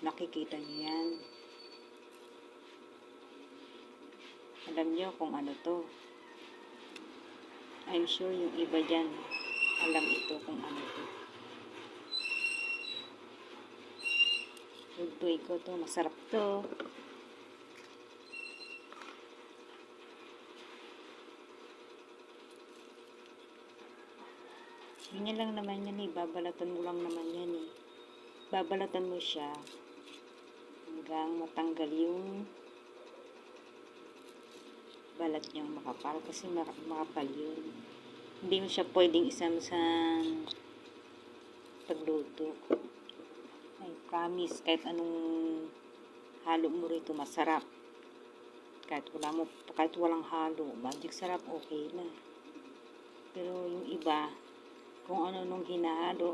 Nakikita niyo yan. Alam niyo kung ano to. I'm sure yung iba dyan, alam ito kung ano to. Lutuin ko to, masarap to. Ganyan lang naman yan eh, babalatan mo lang naman yan eh. Babalatan mo siya hanggang matanggal yung balat niyang makapal kasi makapal yun. Hindi mo siya pwedeng isam-sam pagluto. I promise, kahit anong halo mo rito masarap. Kahit walang halo, magic sarap, okay na. Pero yung iba, kung ano nung hinahalo,